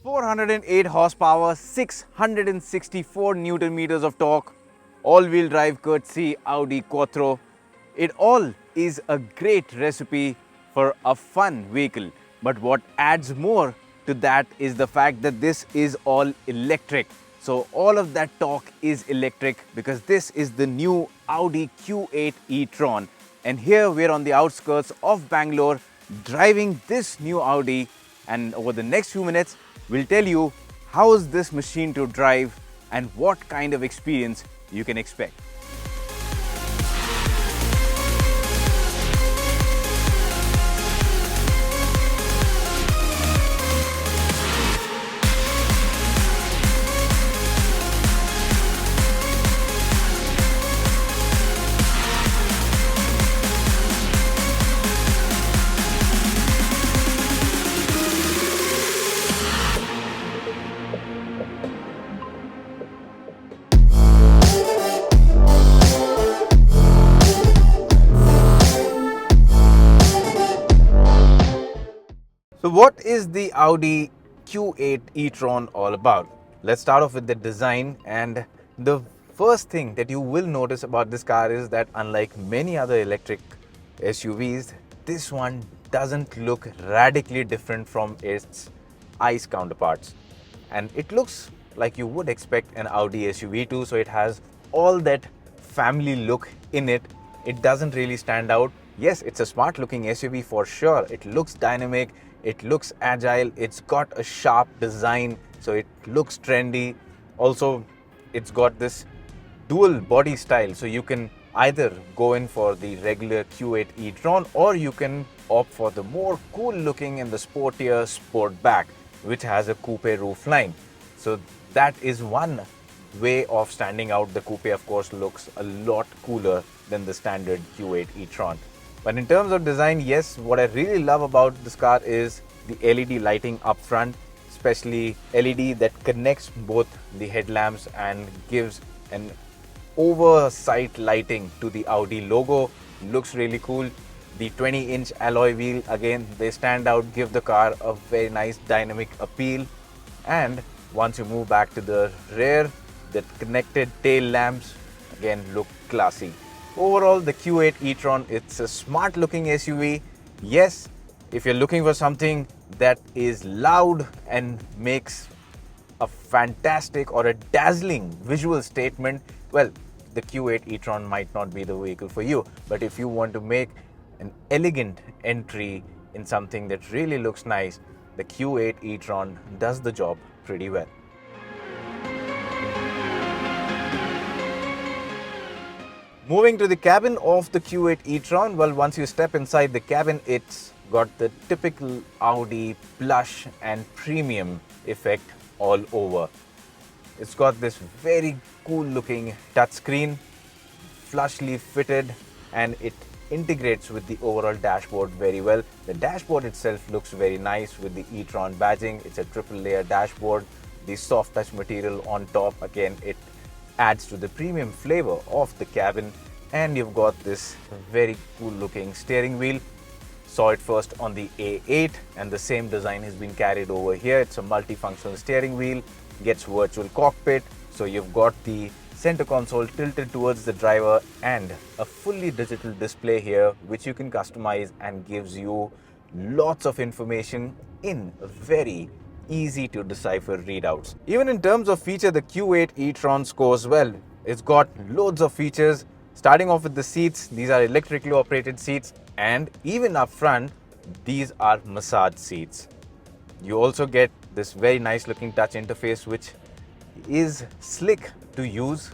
408 horsepower, 664 Newton meters of torque, all-wheel drive courtesy Audi Quattro. It all is a great recipe for a fun vehicle. But what adds more to that is the fact that this is all electric. So all of that torque is electric because this is the new Audi Q8 e-tron. And here we're on the outskirts of Bangalore driving this new Audi, and over the next few minutes we'll tell you how is this machine to drive and what kind of experience you can expect. So what is the Audi Q8 e-tron all about? Let's start off with the design, and the first thing that you will notice about this car is that unlike many other electric SUVs, this one doesn't look radically different from its ICE counterparts. And it looks like you would expect an Audi SUV too, so it has all that family look in it. It doesn't really stand out. Yes, it's a smart looking SUV for sure. It looks dynamic, it looks agile, it's got a sharp design, so it looks trendy. Also, it's got this dual body style, so you can either go in for the regular Q8 e-tron or you can opt for the more cool looking and the sportier sportback, which has a coupe roof line. So that is one way of standing out. The coupe of course looks a lot cooler than the standard Q8 e-tron. But in terms of design, yes, what I really love about this car is the LED lighting up front, especially LED that connects both the headlamps and gives an oversight lighting to the Audi logo. Looks really cool. The 20-inch alloy wheel, again, they stand out, give the car a very nice dynamic appeal. And once you move back to the rear, the connected tail lamps again look classy. Overall, the Q8 e-tron, it's a smart looking SUV. Yes, if you're looking for something that is loud and makes a fantastic or a dazzling visual statement, well, the Q8 e-tron might not be the vehicle for you. But if you want to make an elegant entry in something that really looks nice, the Q8 e-tron does the job pretty well. Moving to the cabin of the Q8 e-tron, well, once you step inside the cabin, it's got the typical Audi plush and premium effect all over. It's got this very cool looking touchscreen, flushly fitted, and it integrates with the overall dashboard very well. The dashboard itself looks very nice with the e-tron badging. It's a triple layer dashboard. The soft touch material on top, again, it adds to the premium flavor of the cabin. And you've got this very cool looking steering wheel. Saw it first on the A8, and the same design has been carried over here. It's a multifunctional steering wheel, gets virtual cockpit, so you've got the center console tilted towards the driver and a fully digital display here which you can customize and gives you lots of information in very easy to decipher readouts. Even in terms of feature, the Q8 e-tron scores well. It's got loads of features, starting off with the seats. These are electrically operated seats, and even up front, these are massage seats. You also get this very nice looking touch interface which is slick to use,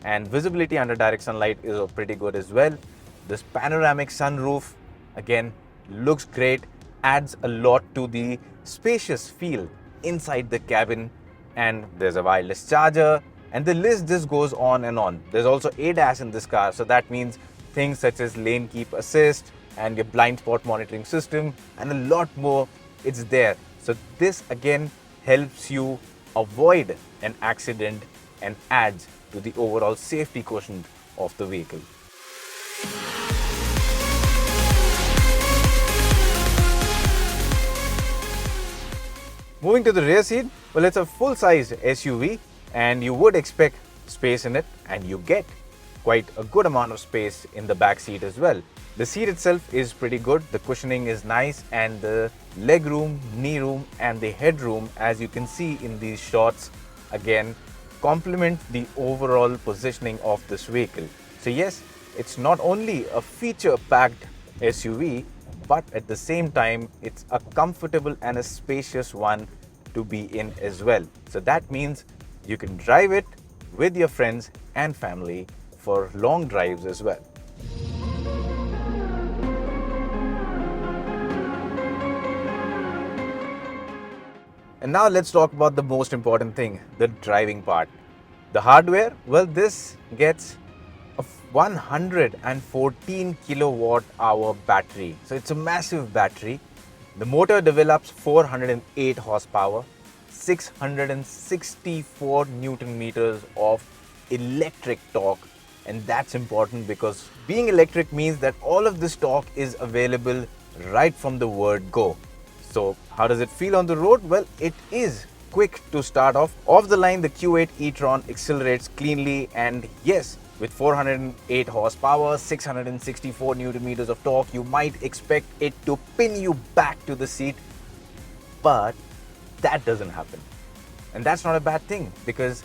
and visibility under direct sunlight is pretty good as well. This panoramic sunroof again looks great, adds a lot to the spacious feel inside the cabin, and there's a wireless charger, and the list just goes on and on. There's also ADAS in this car, so that means things such as lane keep assist and your blind spot monitoring system and a lot more. It's there. So this again helps you avoid an accident and adds to the overall safety quotient of the vehicle. Moving to the rear seat, well, it's a full-size SUV and you would expect space in it, and you get quite a good amount of space in the back seat as well. The seat itself is pretty good, the cushioning is nice, and the leg room, knee room and the headroom, as you can see in these shots, again complement the overall positioning of this vehicle. So yes, it's not only a feature-packed SUV, but at the same time, it's a comfortable and a spacious one to be in as well. So that means you can drive it with your friends and family for long drives as well. And now let's talk about the most important thing, the driving part. The hardware, well, this gets a 114 kilowatt hour battery. So it's a massive battery. The motor develops 408 horsepower, 664 Newton meters of electric torque. And that's important because being electric means that all of this torque is available right from the word go. So how does it feel on the road? Well, it is quick to start off. Off the line, the Q8 e-tron accelerates cleanly, and yes, with 408 horsepower, 664 Newton meters of torque, you might expect it to pin you back to the seat, but that doesn't happen. And that's not a bad thing, because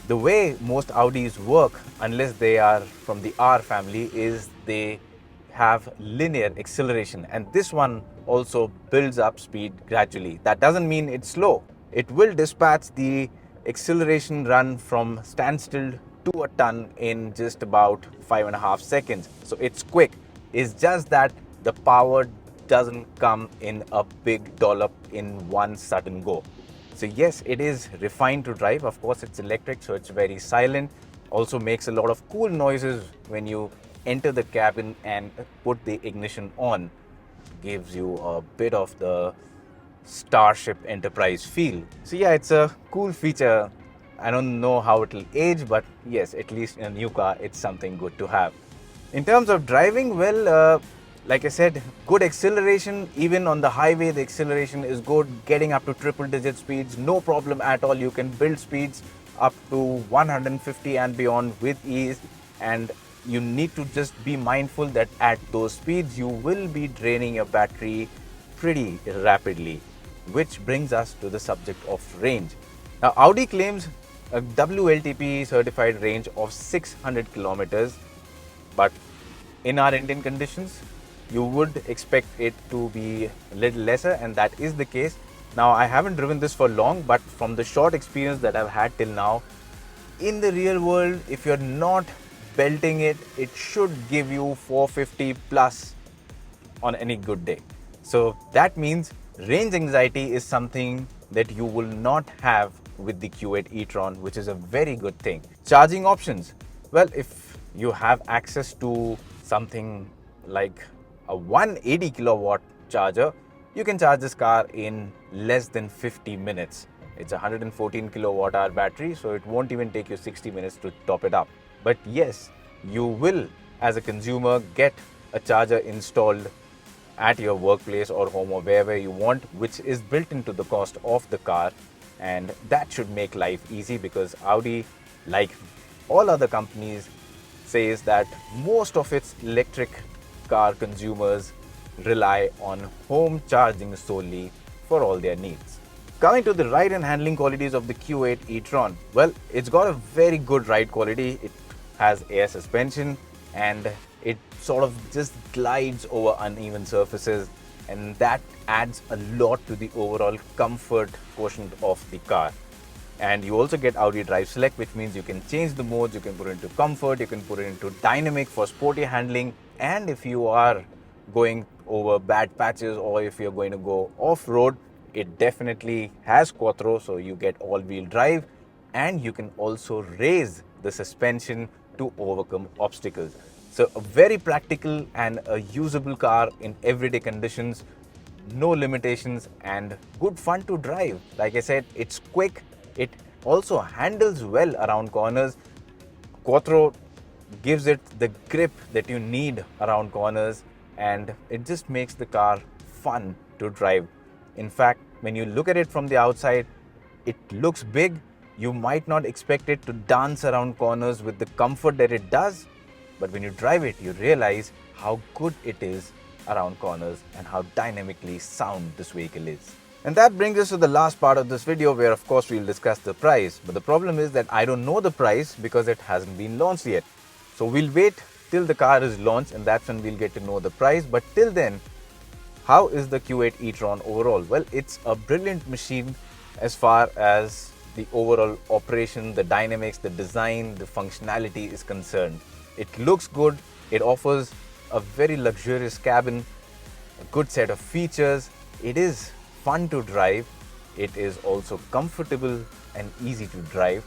the way most Audis work, unless they are from the R family, is they have linear acceleration, and this one also builds up speed gradually. That doesn't mean it's slow. It will dispatch the acceleration run from standstill to a ton in just about 5.5 seconds. So it's quick. It's just that the power doesn't come in a big dollop in one sudden go. So yes, it is refined to drive. Of course, it's electric, so it's very silent. Also makes a lot of cool noises when you enter the cabin and put the ignition on. Gives you a bit of the Starship Enterprise feel. So yeah, it's a cool feature. I don't know how it will age, but yes, at least in a new car, it's something good to have. In terms of driving, well, like I said, good acceleration. Even on the highway, the acceleration is good. Getting up to triple digit speeds, no problem at all. You can build speeds up to 150 and beyond with ease. And you need to just be mindful that at those speeds, you will be draining your battery pretty rapidly, which brings us to the subject of range. Now, Audi claims a WLTP certified range of 600 kilometers, but in our Indian conditions, you would expect it to be a little lesser, and that is the case. Now, I haven't driven this for long, but from the short experience that I've had till now, in the real world, if you're not belting it, it should give you 450 plus on any good day. So that means range anxiety is something that you will not have with the Q8 e-tron, which is a very good thing. Charging options. Well, if you have access to something like a 180 kilowatt charger, you can charge this car in less than 50 minutes. It's a 114 kilowatt hour battery, so it won't even take you 60 minutes to top it up. But yes, you will, as a consumer, get a charger installed at your workplace or home or wherever you want, which is built into the cost of the car. And that should make life easy, because Audi, like all other companies, says that most of its electric car consumers rely on home charging solely for all their needs. Coming to the ride and handling qualities of the Q8 e-tron, well, it's got a very good ride quality. It has air suspension and it sort of just glides over uneven surfaces, and that adds a lot to the overall comfort quotient of the car. And you also get Audi Drive Select, which means you can change the modes. You can put it into comfort, you can put it into dynamic for sporty handling, and if you are going over bad patches or if you're going to go off-road, it definitely has Quattro, so you get all-wheel drive, and you can also raise the suspension to overcome obstacles. So a very practical and a usable car in everyday conditions, no limitations and good fun to drive. Like I said, it's quick, it also handles well around corners. Quattro gives it the grip that you need around corners, and it just makes the car fun to drive. In fact, When you look at it from the outside, it looks big. You might not expect it to dance around corners with the comfort that it does, but when you drive it, you realize how good it is around corners and how dynamically sound this vehicle is. And that brings us to the last part of this video, where of course we'll discuss the price. But the problem is that I don't know the price because it hasn't been launched yet. So we'll wait till the car is launched, and that's when we'll get to know the price. But till then, how is the Q8 e-tron overall? Well, it's a brilliant machine as far as the overall operation, the dynamics, the design, the functionality is concerned. It looks good. It offers a very luxurious cabin, a good set of features. It is fun to drive. It is also comfortable and easy to drive,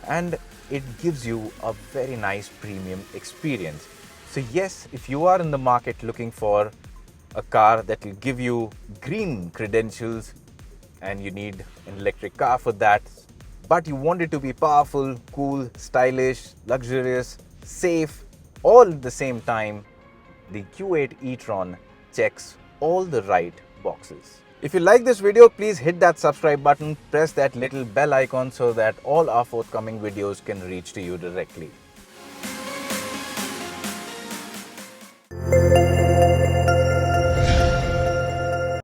and it gives you a very nice premium experience. So yes, if you are in the market looking for a car that will give you green credentials and you need an electric car for that, but you want it to be powerful, cool, stylish, luxurious, safe, all at the same time, the Q8 e-tron checks all the right boxes. If you like this video, please hit that subscribe button, press that little bell icon so that all our forthcoming videos can reach to you directly.